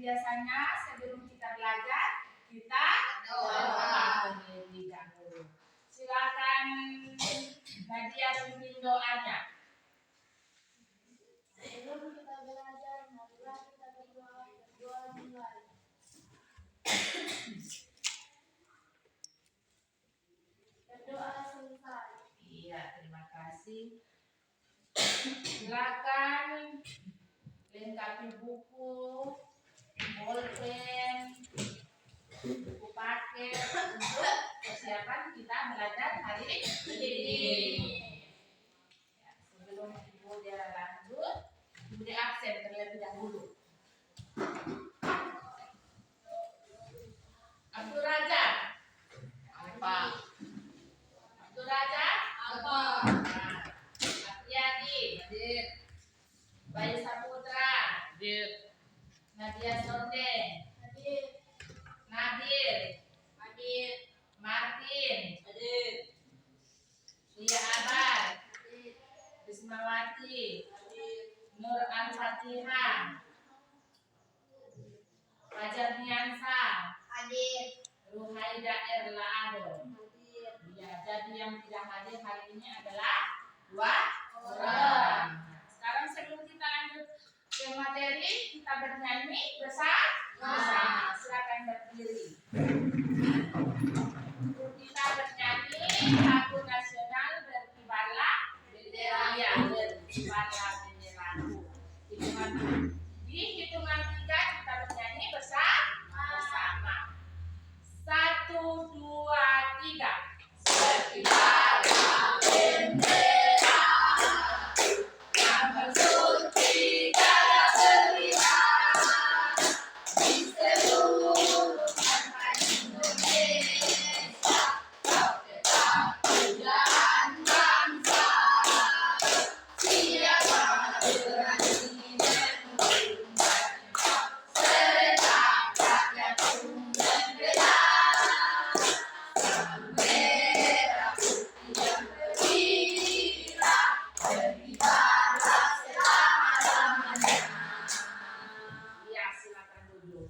biasanya sebelum kita belajar kita doa terlebih dahulu. Silakan Nadia pimpin doanya. Sebelum kita belajar, marilah kita berdoa dimulai. Berdoa selesai. Iya, terima kasih. Silakan lengkapi buku, bolpen, buku paket untuk persiapan kita belajar hari ini. Ya, sebelum Ibu dia lanjut, Ibu dia absen terlebih dahulu. Abdul Raja. Apa? Abdul Raja. Apa? Apriyadi. Hadir. Bayu Saputra. Hadir. Nadia Sondeng. Hadir. Nadir. Hadir. Martin. Hadir. Lia Abar. Hadir. Bismawati. Hadir. Nur Al-Fatihah. Fajar Niansa. Hadir. Ruhaida Erlaado. Hadir. Ya, jadi yang tidak hadir hari ini adalah 2 orang. Sekarang sebelum kita lanjut ke materi, kita bernyanyi bersama. Silakan berdiri. Kita bernyanyi lagu nasional Berkibarlah Bendera. Ya, Berkibarlah Benderaku. Di hitungan 3 kita bernyanyi bersama. 1, 2, 3. Berkibarlah bendera yang bersuci darah berkibar di seluruh tanah Indonesia. Kau tetap kejayaan bangsa, siapa berani bersumpah serta rakyat pun membela. Merah putih yang berkilau, berkibarlah selama-lamanya. Ya, silakan duduk.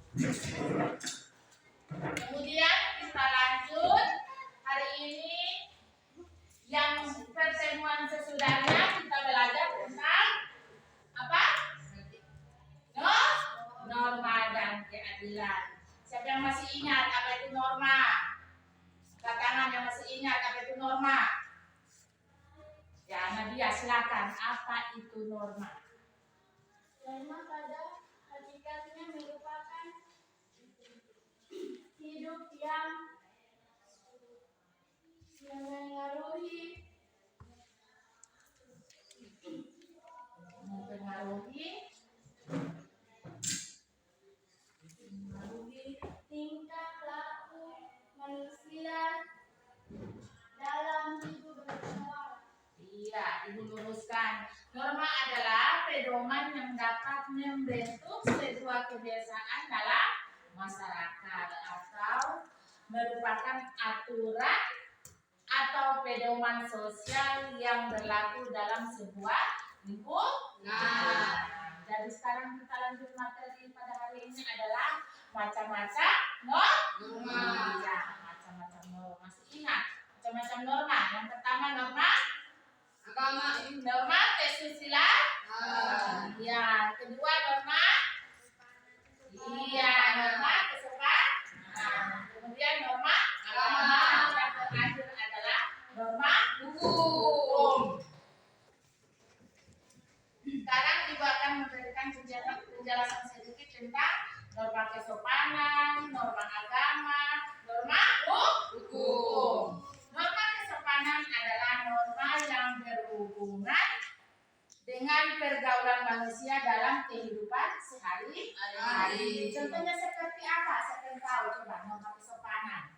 Kemudian kita lanjut. Hari ini yang pertemuan sesudahnya kita belajar tentang apa? Norma dan keadilan. Siapa yang masih ingat apa itu norma? Angkat tangan yang masih ingat apa itu norma. Ya, Nadia silakan. Apa itu norma? Norma pada hakikatnya merupakan hidup yang Mempengaruhi tingkah laku manusia dalam hidup bersama. Iya, Ibu luruskan. Norma adalah pedoman yang dapat membentuk sebuah kebiasaan dalam masyarakat atau merupakan aturan atau pedoman sosial yang berlaku dalam sebuah lingkungan. Jadi sekarang kita lanjut materi pada hari ini adalah macam-macam norma. Ya, macam-macam norma. Masih ingat macam-macam norma? Yang pertama norma agama, norma kesusila. Ya, kedua norma. Iya, norma kesopanan. Kemudian norma agama. Yang terakhir adalah norma hukum. Sekarang Ibu akan memberikan penjelasan sedikit tentang norma kesopanan, norma agama, norma hukum. Norma kesopanan adalah norma yang berhubungan dengan pergaulan manusia dalam kehidupan sehari-hari. Contohnya seperti apa? Siapa yang tahu? Coba norma kesopanan.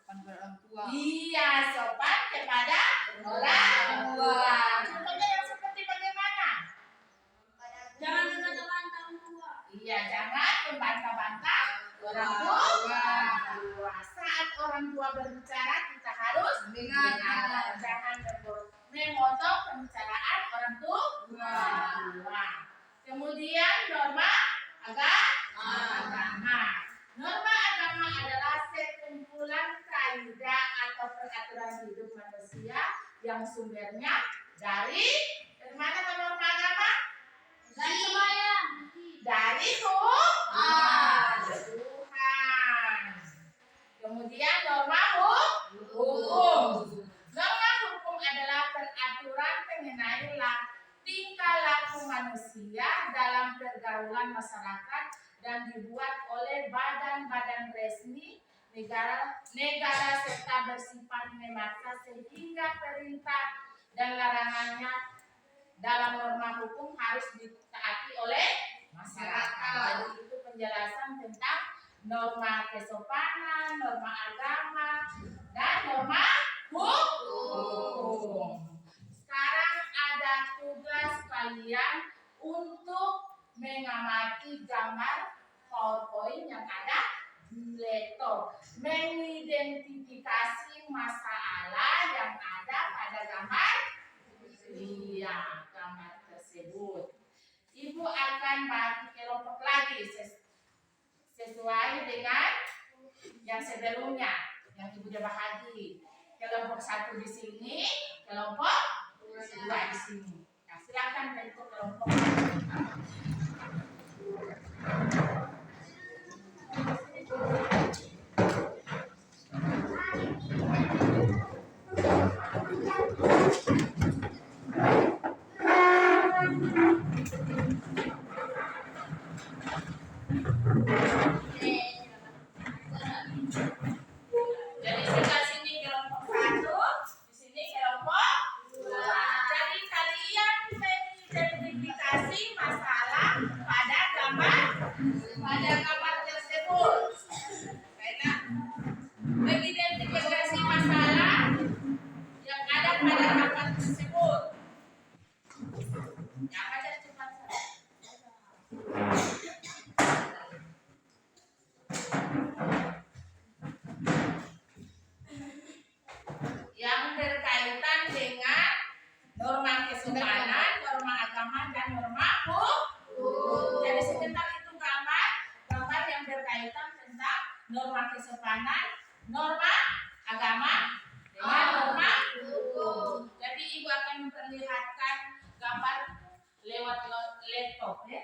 Sopan kepada orang tua. Iya, sopan kepada orang tua. Contohnya yang seperti bagaimana? Jangan membantah orang tua. Iya, jangan membantah-bantah orang tua. Saat orang tua berbicara, kita harus dengar. Jangan memotong pembicaraan orang tua. Kemudian norma agama. aturan hidup manusia yang sumbernya dari mana norma agama? Dari sembahyang. Dari Tuhan. Kemudian norma hukum. Norma hukum adalah peraturan mengenai tingkah laku manusia dalam pergaulan masyarakat dan dibuat oleh badan-badan resmi negara serta bersifat memaksa sehingga perintah dan larangannya dalam norma hukum harus ditaati oleh masyarakat. Jadi itu penjelasan tentang norma kesopanan, norma agama, dan norma hukum. Sekarang ada tugas kalian untuk mengamati gambar PowerPoint yang ada di laptop, mengidentifikasi masalah yang ada pada gambar tersebut. Ibu akan bagi kelompok lagi sesuai dengan yang sebelumnya yang ibu sudah bagi. Kelompok 1 di sini, kelompok 2 di sini. Nah, silakan bentuk kelompok. Jadi sebelah sini kelompok 1, di sini kelompok 2. Jadi kalian mengidentifikasi masalah pada gambar tersebut. Baiklah. Mengidentifikasi masalah yang ada pada gambar tersebut. Ya, baca cepat. Yang berkaitan dengan norma kesopanan, norma agama, dan norma hukum. Jadi sebentar itu gambar yang berkaitan tentang norma kesopanan, norma agama, dengan norma hukum. Jadi ibu akan memperlihatkan gambar lewat laptop, ya.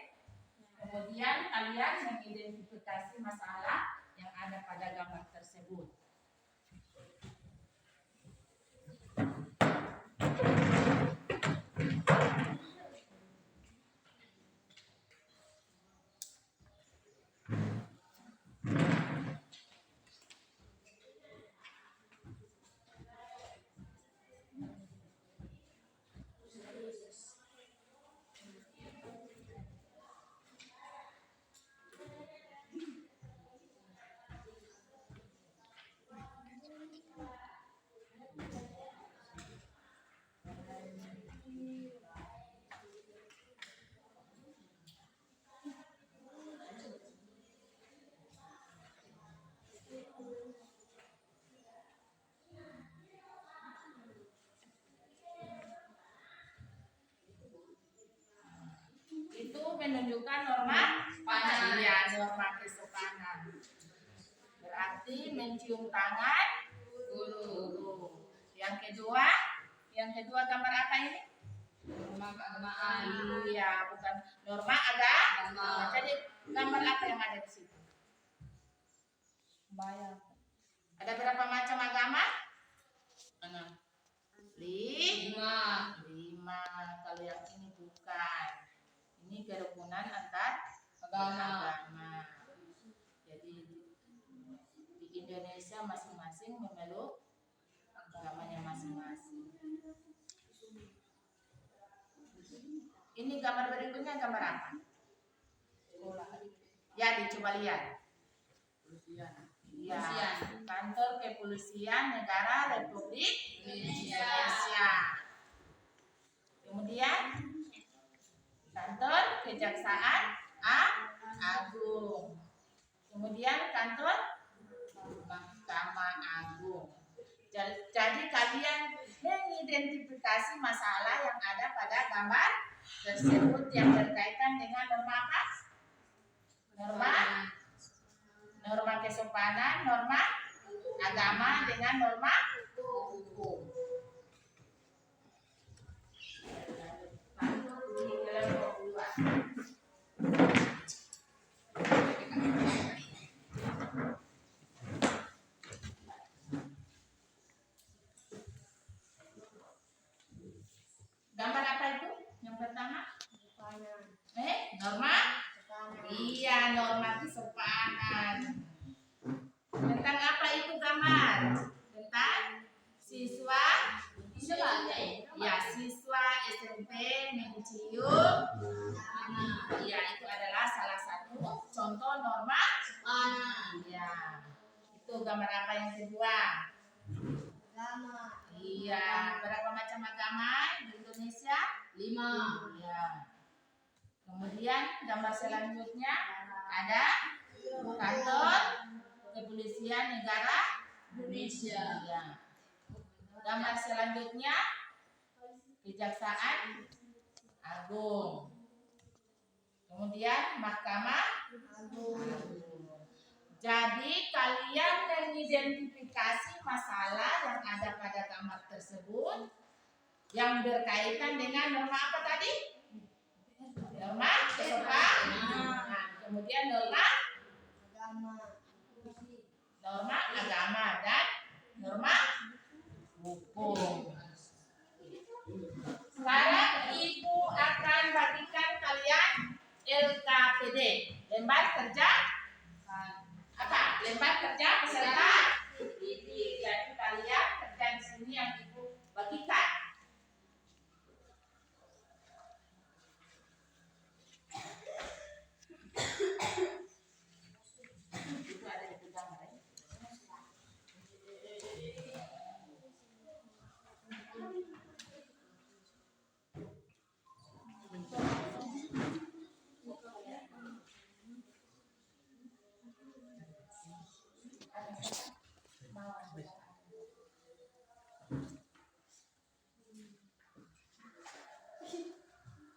Kemudian kalian mengidentifikasi masalah yang ada pada gambar tersebut. Itu menunjukkan norma norma kesopanan. Berarti mencium tangan dulu. Yang kedua gambar apa ini? Norma keagamaan. Iya, bukan norma agama. Jadi gambar apa yang ada di situ? Bayang. Ada berapa macam agama? 5. Kalau yang ini bukan. Ini kerukunan antar agama. Jadi di Indonesia masing-masing memeluk agamanya masing-masing. Ini gambar berikutnya gambar apa? Ya, dicoba lihat. Ya, kantor kepolisian negara Republik Indonesia. Kemudian kantor kejaksaan agung. Kemudian kantor Mahkamah Agung. Jadi kalian mengidentifikasi masalah yang ada pada gambar tersebut yang berkaitan dengan norma apa? Norma kesopanan, norma agama dengan norma hukum. Iya, norma kesopanan. Tentang apa itu gambar? Tentang siswa ya, siswa SMP mencium. Ya, itu adalah salah satu contoh norma. Ya, itu gambar apa yang kedua? Agama. Iya, berapa macam agama di Indonesia? 5. Ya. Kemudian gambar selanjutnya ada kantor kepolisian negara Indonesia. Ya. Gambar selanjutnya Kejaksaan Agung. Kemudian Mahkamah Agung. Jadi kalian mengidentifikasi masalah yang ada pada gambar tersebut yang berkaitan dengan norma apa tadi? Norma kesopanan. Kemudian norma agama dan norma hukum. Sekarang Ibu akan bagikan kalian LKPD, lembar kerja apa? Lembar kerja peserta didik. Jadi kalian kerja di sini yang Ibu bagikan. Itu ada di gambar.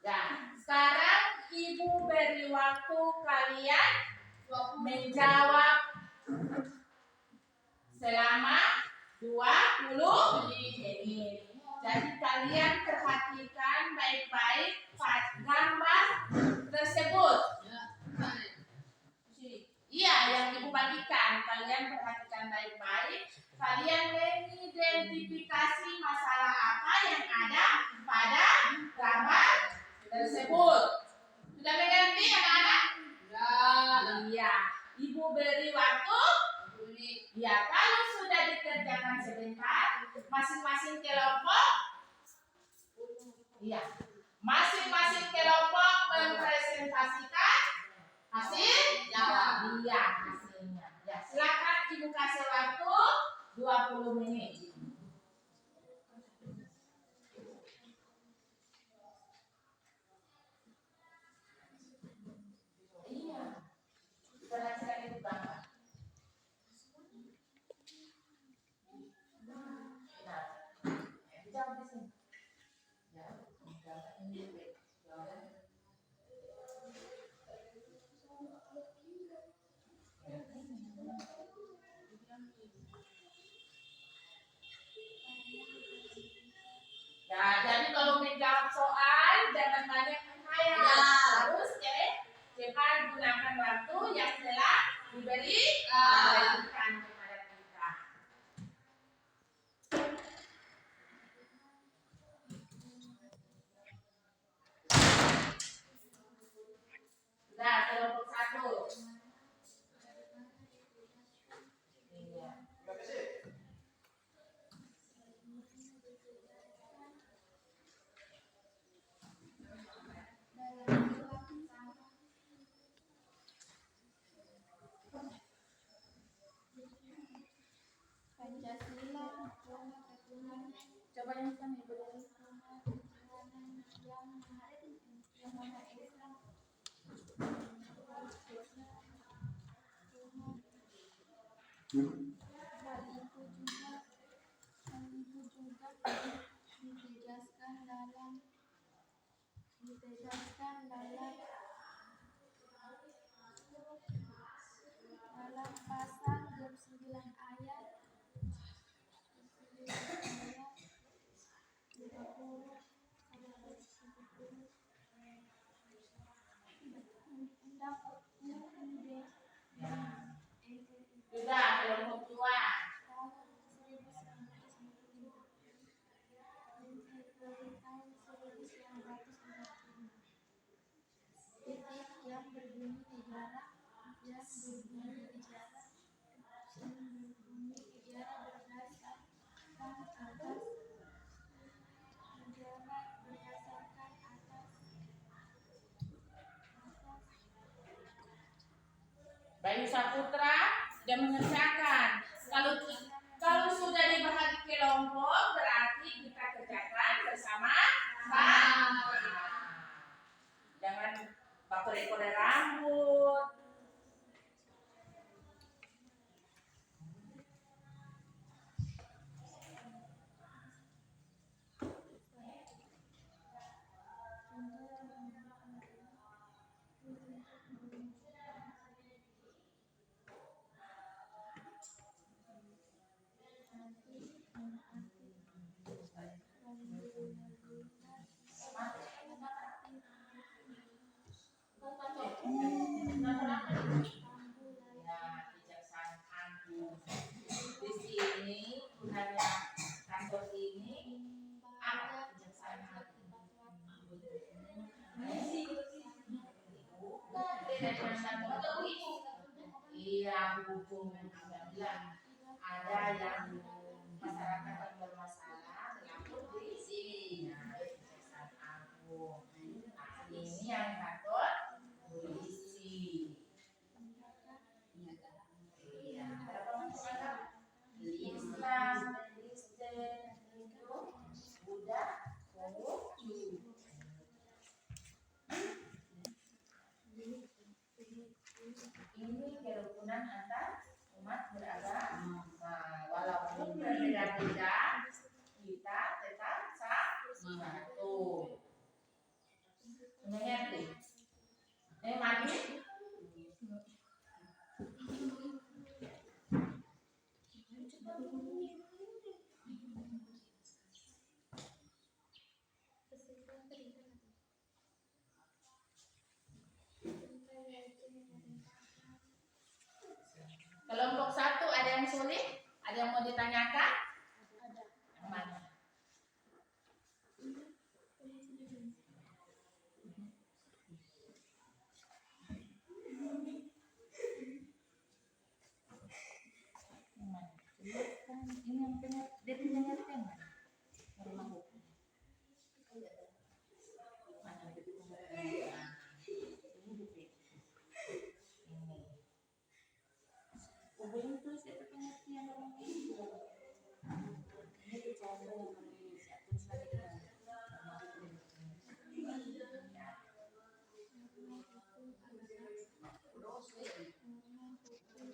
Ya, sekarang Ibu beri waktu kalian menjawab selama 20 menit. Jadi kalian perhatikan baik-baik gambar tersebut. Iya, yang Ibu bagikan, kalian perhatikan baik-baik. Kalian mengidentifikasi masalah apa yang ada pada gambar tersebut. Sudah mengerti anak-anak? Iya. Ibu beri waktu. Ya, kalau sudah dikerjakan sebentar, masing-masing kelompok. Iya. Masing-masing kelompok mempresentasikan hasil. Iya, hasilnya. Ya, silakan Ibu kasih waktu 20 menit. Iya. Perhatikan itu gambar. Nah, jawab di sini. Ya, gambar ini. Ya, jadi kalau menjawab soal jangan banyak menghayal. Harus cepat gunakan waktu yang telah diberikan kepada kita. Nah, kelompok 1. Iya. Pancasila adalah Tuhan Coba yang kami beri. yang Maha Esa. Hal itu juga ditegaskan dalam pasal 29 ayat 30 Undang-Undang Sudah, kelompok ijarah yang berbunyi ijarah berdasarkan atas Bayu Saputra sudah mengerjakan. Kalau sudah dibagi kelompok berarti kita kerjakan bersama-sama. Jangan bakul-bakul rambut. Di sini gunanya kantor ini apa? Kejaksanaan. Iya, hukum ada yang masyarakat yang bermasalah melapor di sini. Nah, Kejaksaan Agung. Nah, ini yang kantor polisi. Iya, berapa masyarakat? Islam, Kristen, Hindu, Buddha, Konghucu. Ini kerukunan antar umat beragama. Walaupun berbeda-beda, kita tetap satu. Mengerti? Maju. Kelompok 1 ada yang sulit? Ada yang mau ditanyakan? ada Yang mana? Ini yang dia pengertian mana? Norma hukum. Mana itu pengertian? Ini. Belum tulis itu pengertian orang itu. Ini dicoba yang Indonesia terus lagi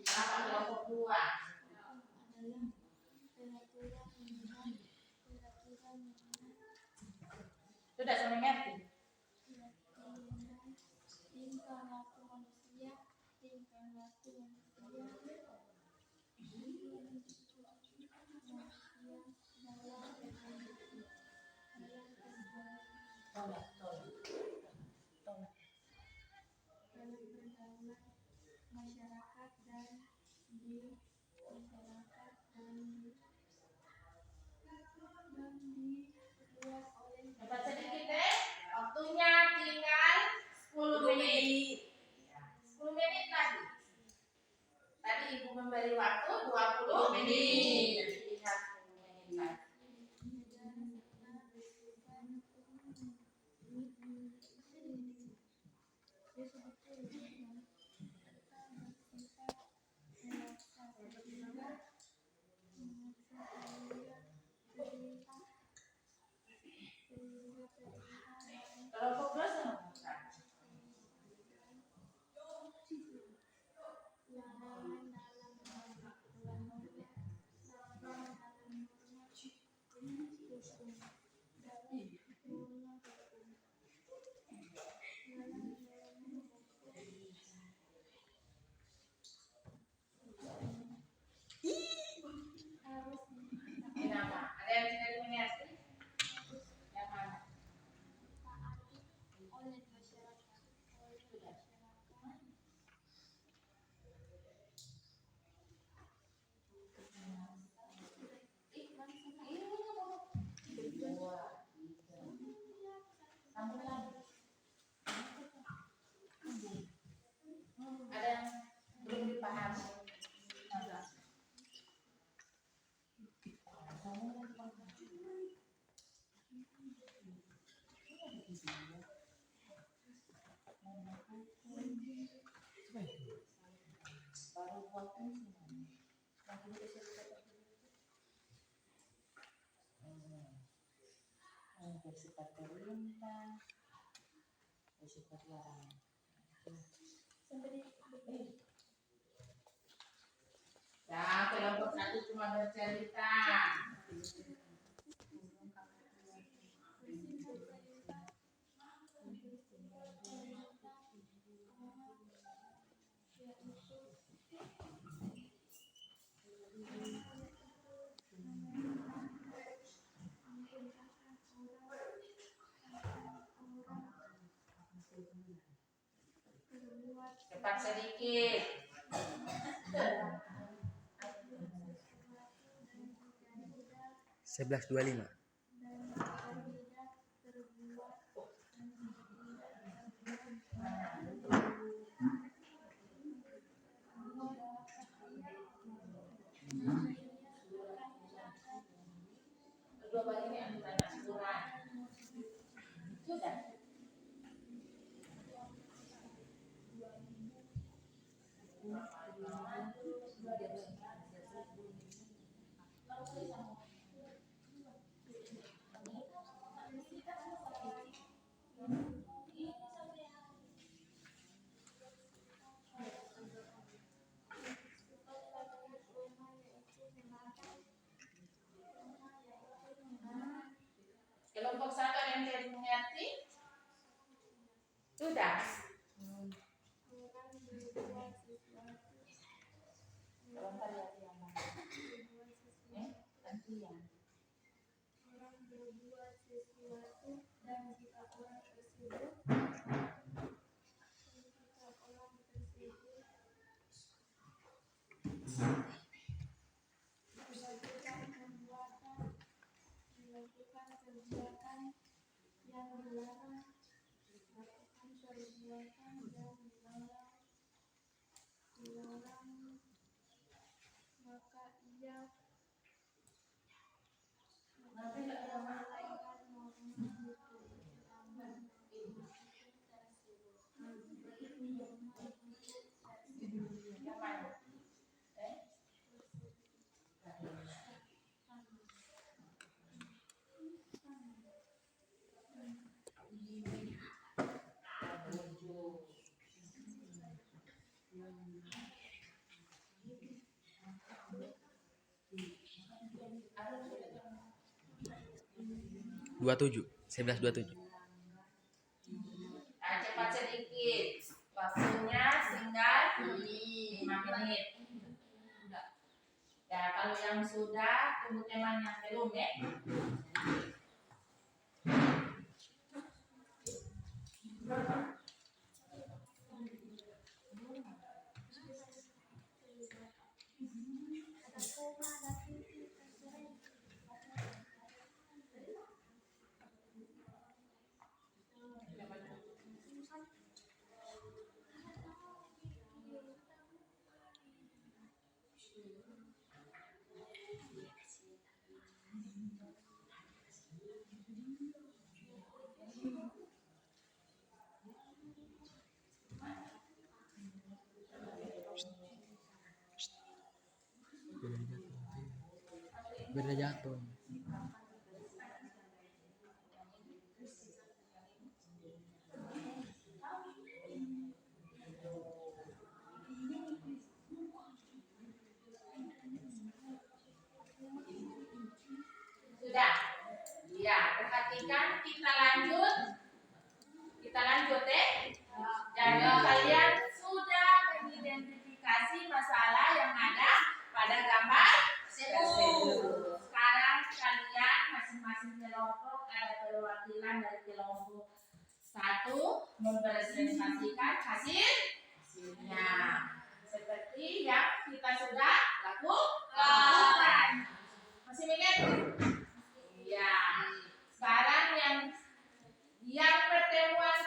kenapa kelompok 2? Sudah sampai ngerti? tingkah laku manusia Tolak. dalam pergaulan masyarakat dan dibuat oleh Cepat sedikit deh. Waktunya tinggal 10 menit. 10 menit lagi. Tadi Ibu memberi waktu 20 menit. Jadi tinggal 10 menit lagi. Kelompok 2 sama bukan? Bersifat perintah, bersifat larangan. Ya, kelompok satu cuma bercerita. Cepat sedikit. 11.25. Kedua bagian yang ditanya surat. Sudah. Kelompok satu ada yang tidak mengerti? Sudah. Orang berbuat sesuatu dan jika orang tersebut melakukan kegiatan yang dilarang, maka ia melanggar norma hukum. Dua 11.27. Nah, cepat sedikit. Waktunya tinggal 5 menit. Ya, kalau yang sudah, tunggu teman yang belum ya. Beda jatuh. Sudah. Ya, perhatikan kita lanjut. Kita lanjut ya. Jadi kalian sudah mengidentifikasi masalah yang ada pada gambar tersebut. Sekarang kalian masing-masing kelompok ada perwakilan dari kelompok satu mempresentasikan hasilnya seperti yang kita sudah lakukan. Masih ingat? Iya. Sekarang yang pertemuan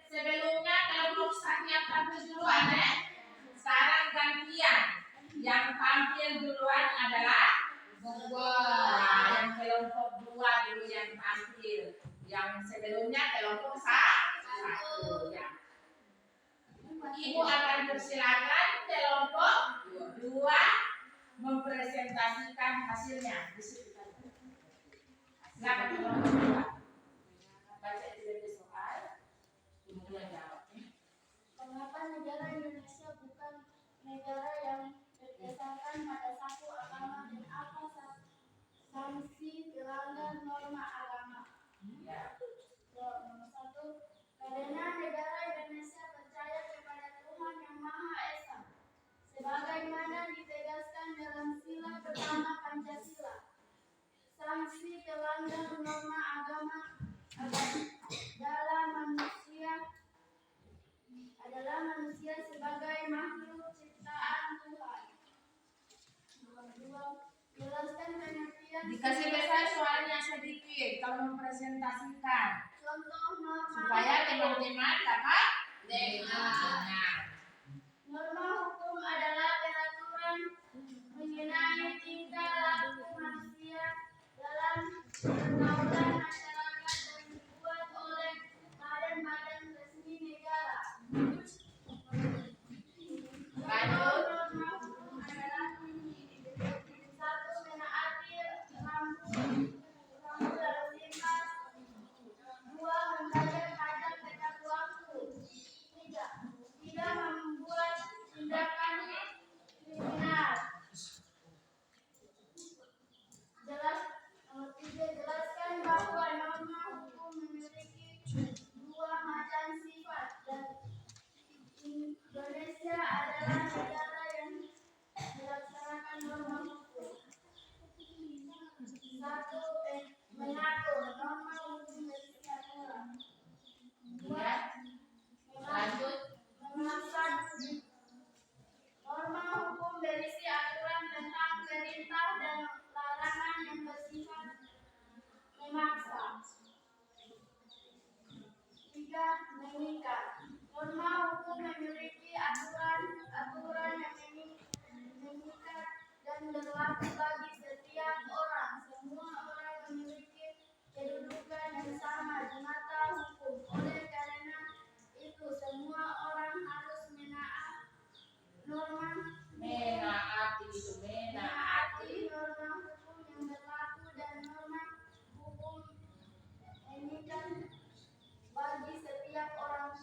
sebelumnya kelompok satu yang tampil duluan ya. Sekarang gantian. Yang tampil duluan adalah yang kelompok 2 dulu yang tampil. Yang sebelumnya kelompok 1 ya. Ini mempresentasikan hasilnya. Silakan kelompok 2. Baca itu soal, kemudian jawab. Mengapa negara Indonesia bukan negara yang berdasarkan pada satu agama dan apa sanksi pelanggar norma agama? Ya. Nomor 1. Karena negara Indonesia percaya kepada Tuhan Yang Maha Esa, sebagaimana ditegaskan dalam sila pertama Pancasila. Sanksi pelanggar norma agama adalah manusia sebagai makhluk ciptaan Tuhan. Nomor 2. Jelaskan pengertian Dikasih besar soalnya sedikit kalau mempresentasikan contoh norma. supaya teman-teman dapat dengar. Norma hukum adalah peraturan mengenai tingkah laku manusia dalam pergaulan masyarakat dan dibuat oleh badan-badan resmi negara. Contoh norma hukum adalah 1. Menaati rambu lalu lintas. 2. Membayar pajak tepat waktu. 3. Tidak membuat tindakan kriminal. Nomor 3. Jelaskan bahwa norma hukum memiliki 2 macam sifat dan Indonesia adalah negara yang melaksanakan norma hukum. 1. Mengatur norma hukum berisi aturan. 2. Lanjut. Melaksanakan norma hukum berisi aturan tentang perintah dan larangan yang bersifat memaksa. 3. Mengikat. Norma hukum memiliki aturan yang mengikat dan berlaku bagi setiap orang. Semua orang memiliki kedudukan yang sama di mata hukum. Oleh karena itu, semua orang harus menaati norma hukum yang berlaku dan norma hukum mengikat bagi setiap orang.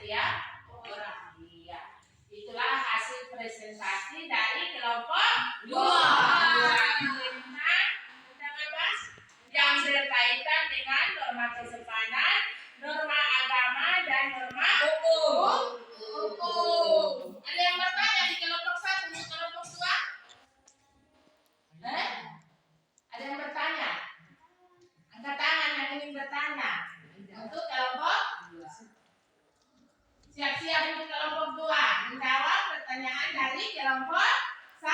Iya. Itulah hasil presentasi dari kelompok 2. Yang berkaitan dengan norma kesopanan, norma agama, dan norma hukum. Ada yang bertanya di kelompok 1 dan kelompok 2? Ada yang bertanya? Angkat tangan yang ingin bertanya. Untuk kelompok 2. Siap-siap untuk kelompok 2 menjawab pertanyaan dari kelompok 1.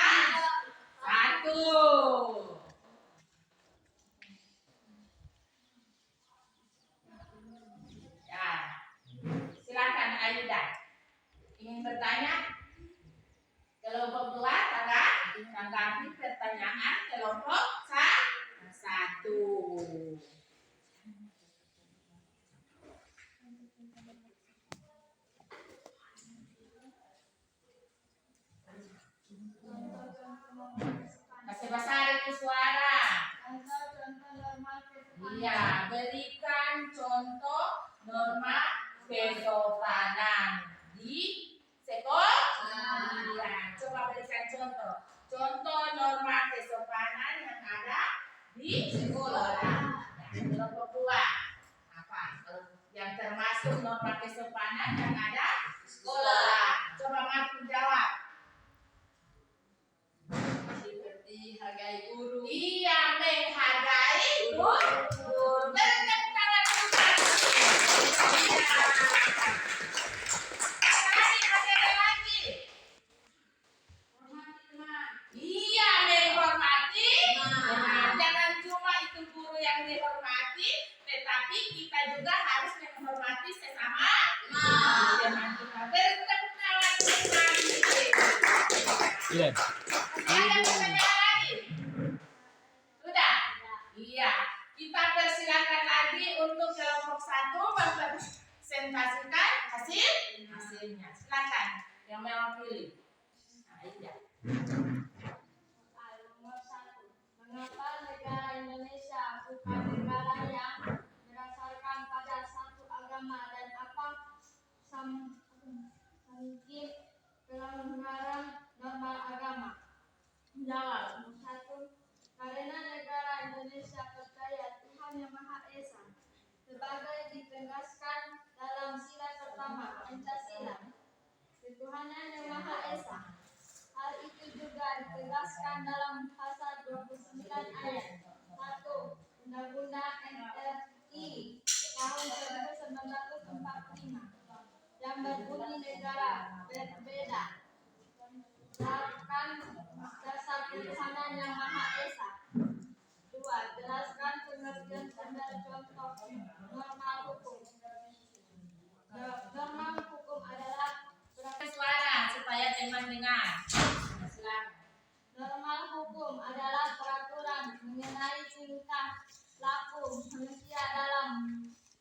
Ya, silakan Aida. Ingin bertanya? Kelompok 2 tanggapi pertanyaan kelompok 1. Kasih besar itu suara. Iya, berikan contoh norma kesopanan di sekolah. Iya, coba berikan contoh. Contoh norma kesopanan yang ada di sekolah. Nah, kelompok 2. Apa? Yang termasuk norma kesopanan yang ada di sekolah. Coba Martin jawab. Seperti hargai guru. Iya, menghargai guru. Berikan tepuk tangan untuk ada lagi. Hormati teman. Iya, menghormati teman. Jangan cuma itu guru yang dihormati, tetapi kita juga harus menghormati sesama teman kita. Beri tepuk tangan untuk Martin. Iya. Ada pertanyaan lagi? Sudah? Iya. Kita persilakan lagi untuk kelompok 1 mempresentasikan hasilnya. Silakan. Yang mewakili. Nah, iya. Nomor 1. Mengapa negara Indonesia bukan negara yang berdasarkan pada satu agama dan apa mungkin pelanggaran norma agama? Jawab. Nomor 1. Karena negara Indonesia percaya Tuhan Yang Maha Esa sebagai ditegaskan dalam sila pertama Pancasila, ketuhanan Yang Maha Esa. Hal itu juga ditegaskan dalam pasal 29 ayat 1 Undang-Undang NRI tahun 1945 yang berbunyi negara berbeda berdasarkan dasar ketuhanan Yang Maha Esa. 2. Jelaskan pengertian dan contoh normal hukum. Normal hukum adalah Suara supaya teman dengar. Silakan. normal hukum adalah peraturan mengenai tingkah laku manusia dalam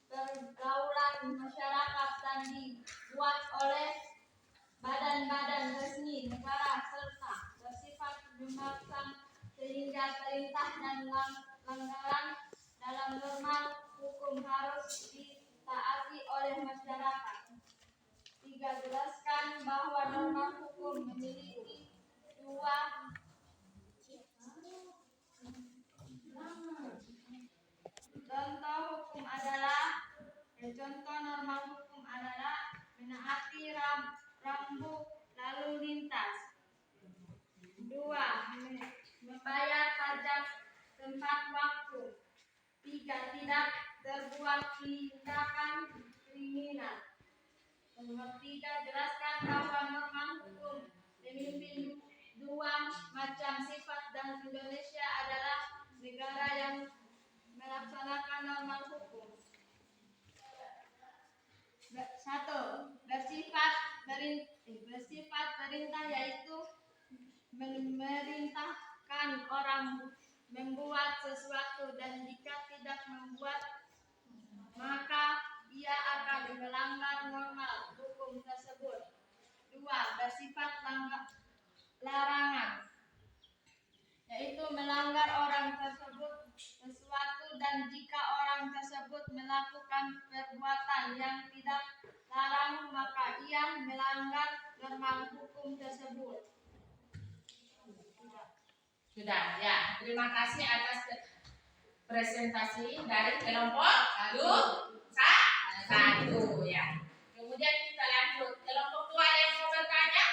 pergaulan masyarakat dan dibuat oleh badan-badan resmi negara serta bersifat memaksa sehingga perintah dan pelanggaran dalam normal hukum harus ditaati oleh masyarakat. 3. Jelaskan bahwa norma hukum memiliki dua contoh norma hukum adalah menaati rambu lalu lintas. 2. Membayar pajak tepat waktu. 3. Tidak terbuat tindakan kriminal. Nomor 3. Jelaskan bahwa norma hukum memiliki dua macam sifat dan Indonesia adalah negara yang melaksanakan norma hukum. 1. Bersifat perintah, yaitu memerintahkan orang membuat sesuatu dan jika tidak membuat maka ia akan melanggar norma hukum tersebut. 2. Bersifat larangan, yaitu melanggar orang tersebut sesuatu dan jika orang tersebut melakukan perbuatan yang tidak larang maka ia melanggar norma hukum tersebut. Sudah, ya. Terima kasih atas presentasi dari kelompok 1 ya. Kemudian kita lanjut. Kelompok 2 ada yang mau bertanya?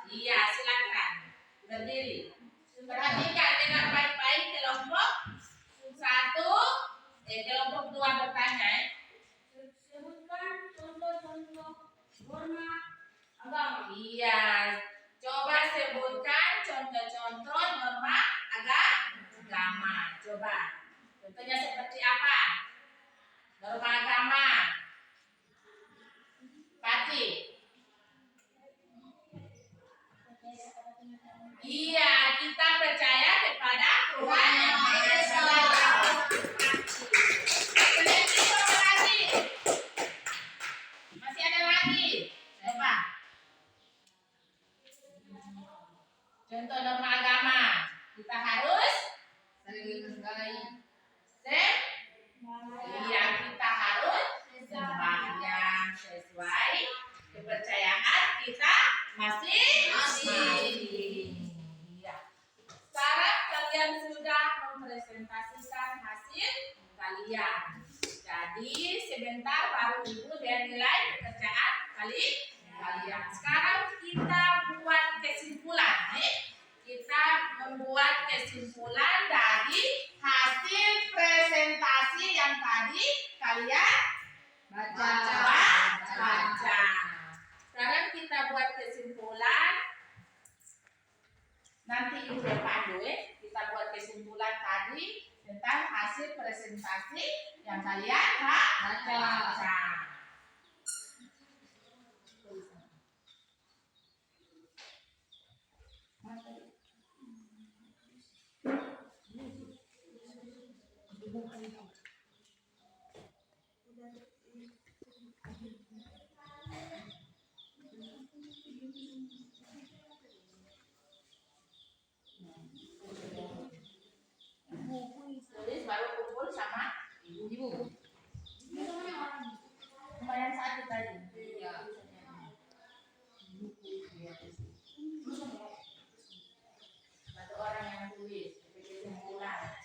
Iya, silakan. Berdiri. Perhatikan dengan baik-baik kelompok 1, kelompok 2 bertanya. Sebutkan contoh-contoh norma agama. Iya, coba sebutkan contoh-contoh norma agama. Coba. Contohnya seperti apa? Norma agama. Pati. Iya, kita percaya kepada Tuhan Yang Maha Esa. Masih ada lagi? Coba. Contoh norma agama. Kita harus saling menghargai. Iya, kita harus sembahyang sesuai kepercayaan kita masing-masing. Iya. Sekarang kalian sudah mempresentasikan hasil kalian. Jadi sebentar baru Ibu dan nilai pekerjaan kalian. Sekarang kita buat kesimpulan. Kita membuat kesimpulan dari hasil presentasi yang tadi kalian baca. Sekarang kita buat kesimpulan. Nanti Ibu pandu kita buat kesimpulan tadi tentang hasil presentasi yang kalian baca. Iya. Satu orang yang tulis sebagai kesimpulan.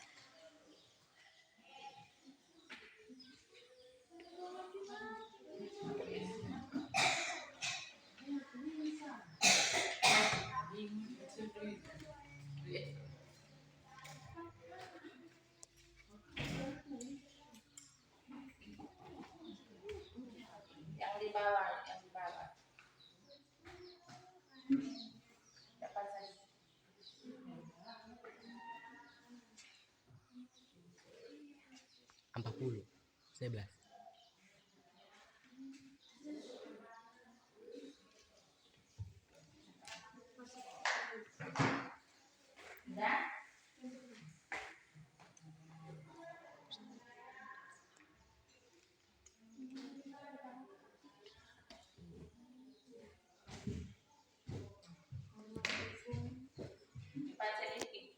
Yang di bawah. Dapat saya. 40. 11. Sudah? Baca sedikit.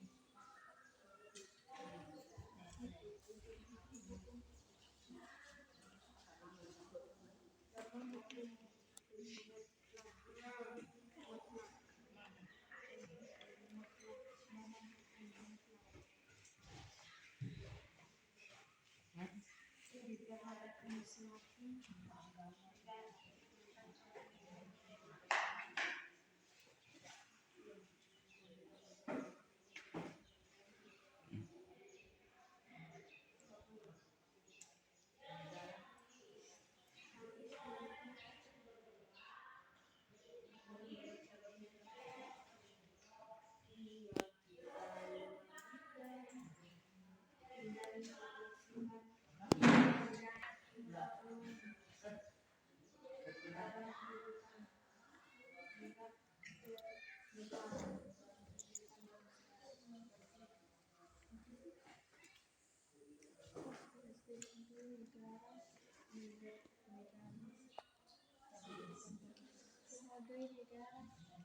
Sebagai negara hukum,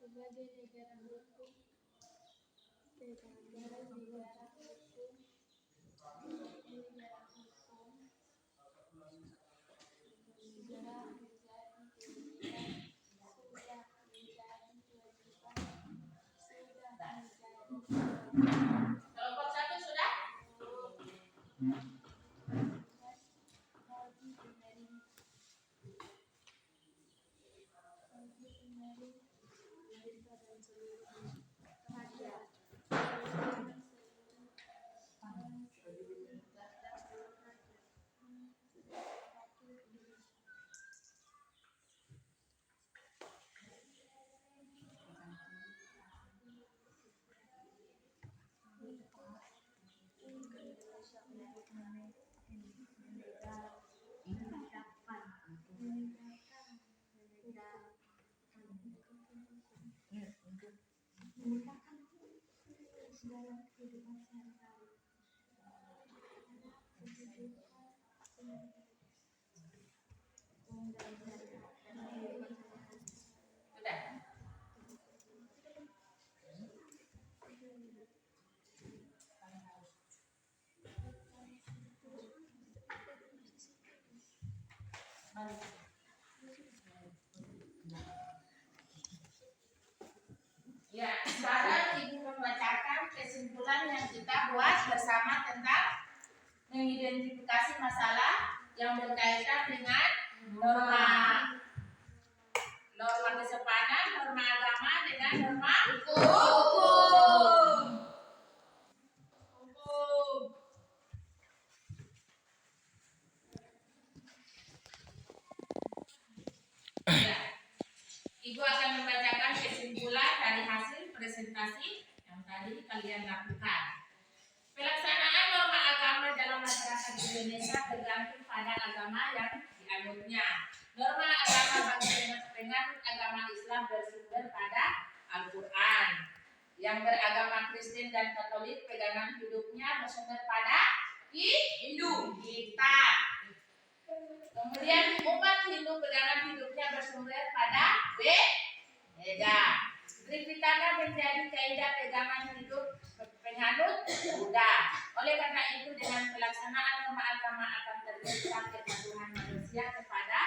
negara hukum, negara Kelompok 1 sudah? Sudah. Ya, sekarang Ibu membacakan kesimpulan yang kita buat bersama tentang mengidentifikasi masalah yang berkaitan dengan norma kesopanan, norma agama dengan norma hukum. Ya. Ibu akan membacakan kesimpulan dari hasil presentasi yang tadi kalian lakukan. Pelaksanaan norma agama dalam masyarakat Indonesia bergantung pada agama yang dianutnya. Norma agama bagi penganut agama Islam bersumber pada Al-Quran. Yang beragama Kristen dan Katolik pegangan hidupnya bersumber pada Hindu, kitab. Kemudian umat Hindu pegangan hidupnya bersumber pada Veda. Tripitaka menjadi kaidah pegangan hidup penganut Buddha. Oleh karena itu dengan pelaksanaan norma agama akan tercipta kepatuhan manusia kepada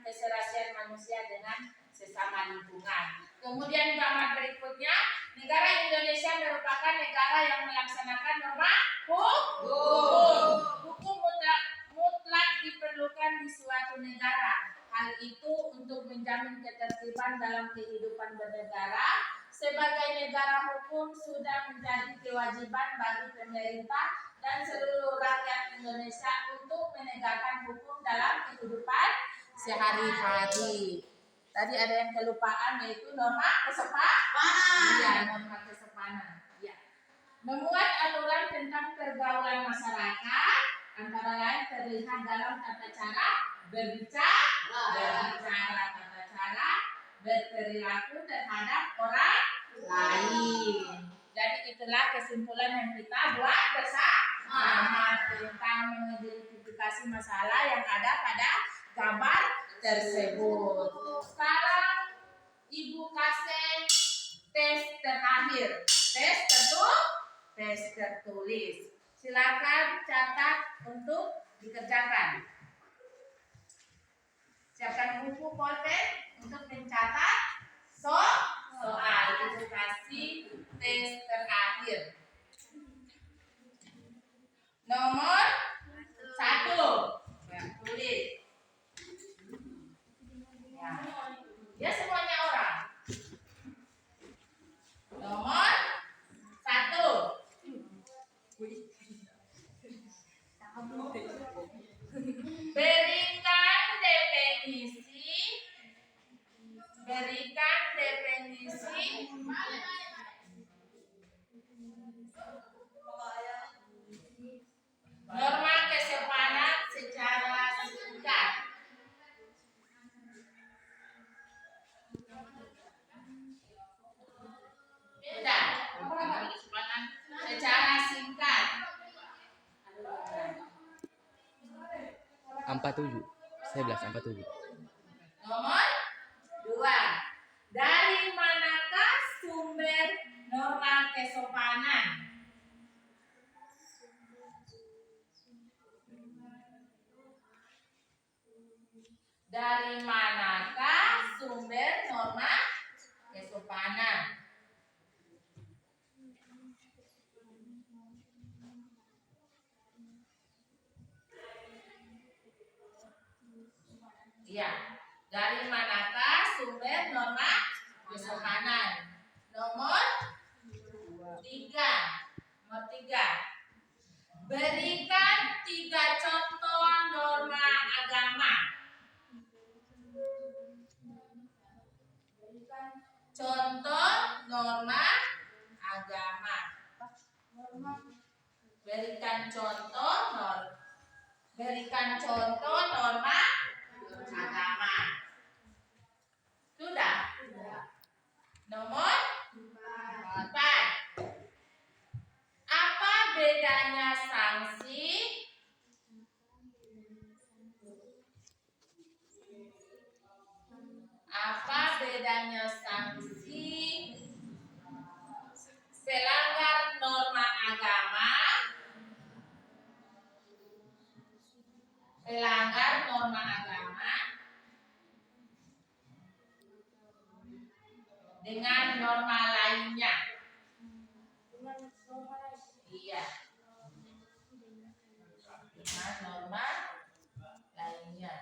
keserasian manusia dengan sesama lingkungan. Kemudian gambar berikutnya, negara Indonesia merupakan negara yang melaksanakan norma hukum. Hukum mutlak diperlukan di suatu negara. Hal itu untuk menjamin ketertiban dalam kehidupan bernegara. Sebagai negara hukum sudah menjadi kewajiban bagi pemerintah dan seluruh rakyat Indonesia untuk menegakkan hukum dalam kehidupan sehari-hari. Tadi ada yang kelupaan, yaitu norma kesopanan. Iya, norma kesopanan. Ya. Memuat aturan tentang pergaulan masyarakat, antara lain terlihat dalam tata cara berbicara, tata cara berperilaku terhadap orang lain. Jadi itulah kesimpulan yang kita buat bersama tentang mengidentifikasi masalah yang ada pada gambar tersebut. Sekarang Ibu kasih tes terakhir, tes tertulis. Silakan catat untuk dikerjakan. Siapkan buku pulpen untuk mencatat soal edukasi tes terakhir. Nomor 1. Tulis. Ya semuanya orang. Nomor 1. Berikan definisi norma kesopanan secara singkat. Sudah. Secara singkat. 47. 47. Nomor 2. Dari manakah sumber norma kesopanan? Dari manakah sumber norma kesopanan? Iya. Dari manakah sumber norma kesopanan? Nomor 3. Berikan 3 contoh norma agama. Contoh norma agama. Berikan contoh norma agama. Sudah? Nomor 4. Apa bedanya sanksi? Apa bedanya sanksi pelanggar norma agama? Pelanggar norma agama dengan norma lainnya. Iya. Dengan norma lainnya.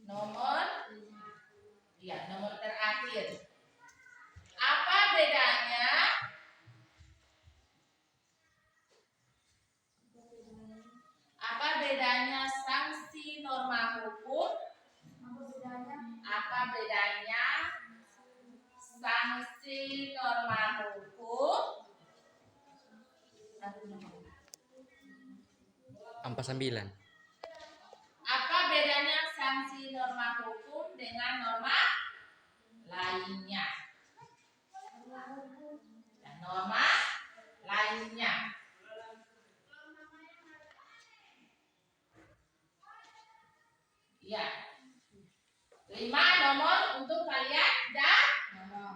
Nomor terakhir. Apa bedanya? Apa bedanya sanksi norma hukum? Apa bedanya sanksi norma hukum? 49. Apa bedanya sanksi norma hukum dengan norma lainnya? Dan norma lainnya. Ya. 5 nomor untuk kalian dan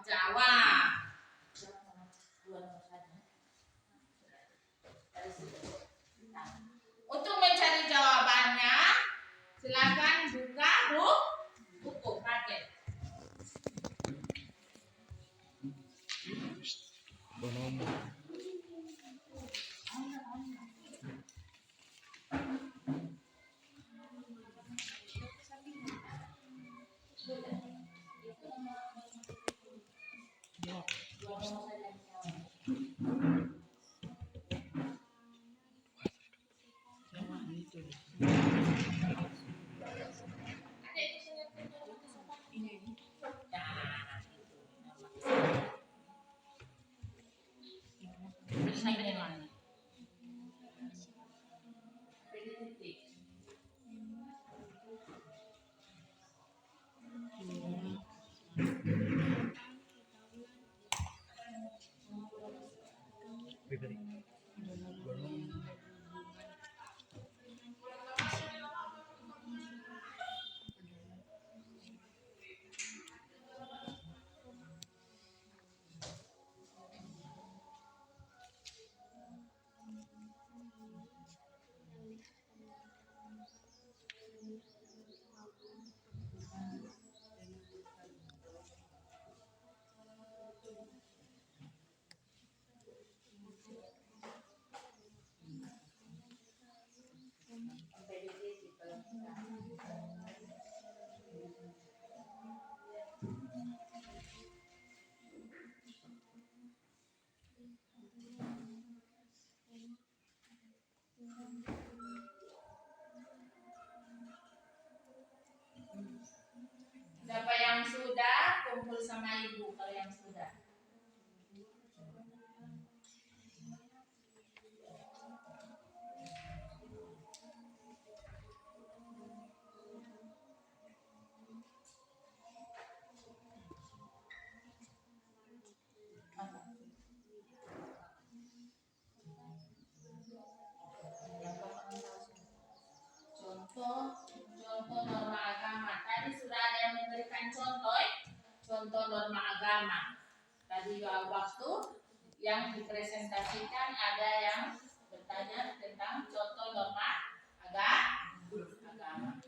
jawab. Untuk mencari jawabannya, Sampai di mana? Titik. Siapa yang sudah kumpul sama ibu kalau yang sudah? Contoh norma agama. Tadi sudah ada yang memberikan contoh norma agama. Tadi waktu yang dipresentasikan ada yang bertanya tentang contoh norma agama.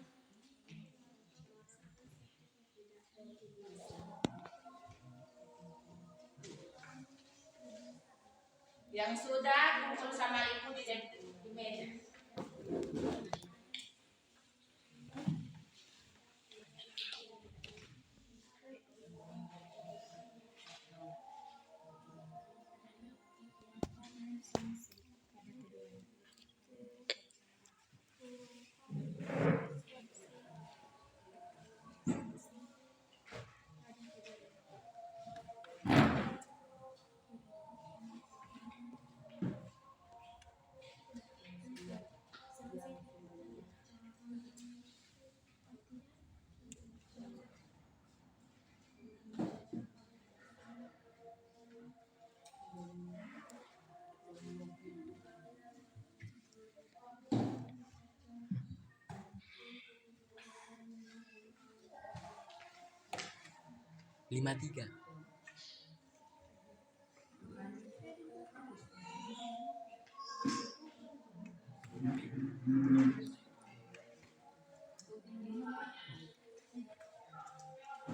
Yang sudah kumpul sama ibu di meja. Lima tiga.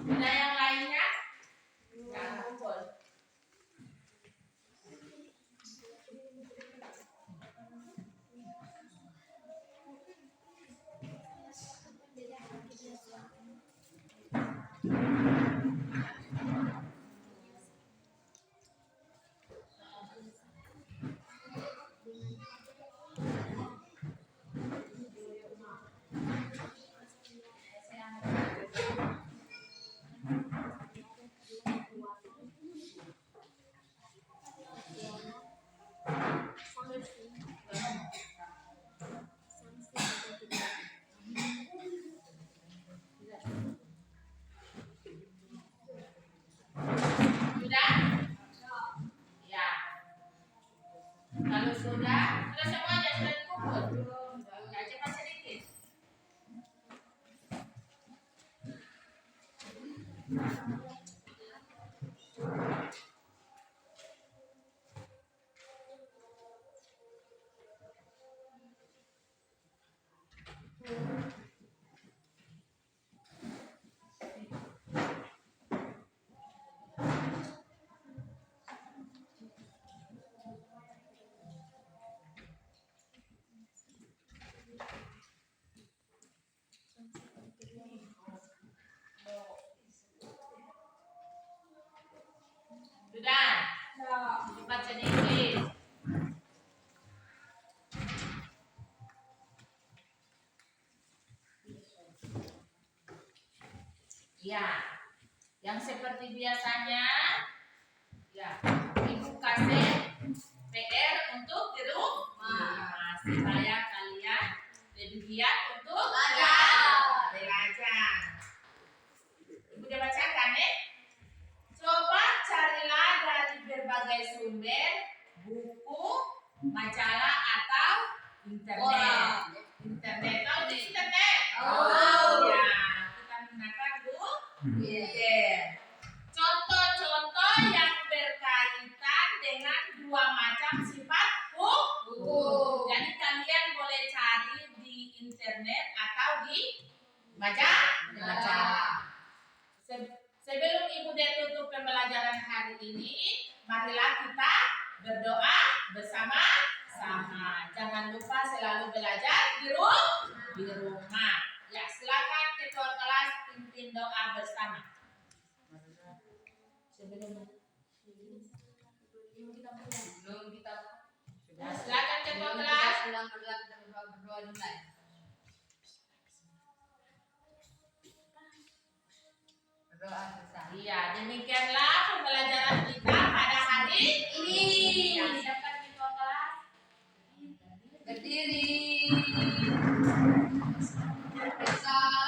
Ada yang lainnya? Jangan kumpul. Sudah? Ya. Kalau sudah semuanya sudah dikumpul. Ya, cepat sedikit. Ya, yang seperti biasanya, ya, Ibu kasih PR untuk di rumah supaya kalian lebih giat untuk belajar. Ibu udah bacakan ya? Coba carilah dari berbagai sumber, buku, majalah atau internet. Internet, tahu di internet? Ya, kita menggunakan Google. Contoh-contoh yang berkaitan dengan dua macam sifat buku. Jadi kalian boleh cari di internet atau di majalah. Sebelum Ibu dia tutup pembelajaran hari ini, marilah kita berdoa bersama-sama. Jangan lupa selalu belajar di rumah. Ya, silakan ketua kelas pimpin doa bersama. Sebelum kita ya, silakan ketua kelas. Berdoa dulu. Berdoa bersama. Iya, demikianlah pembelajaran kita pada hari ini. Ya, silakan ketua kelas. Berdiri. Bersama.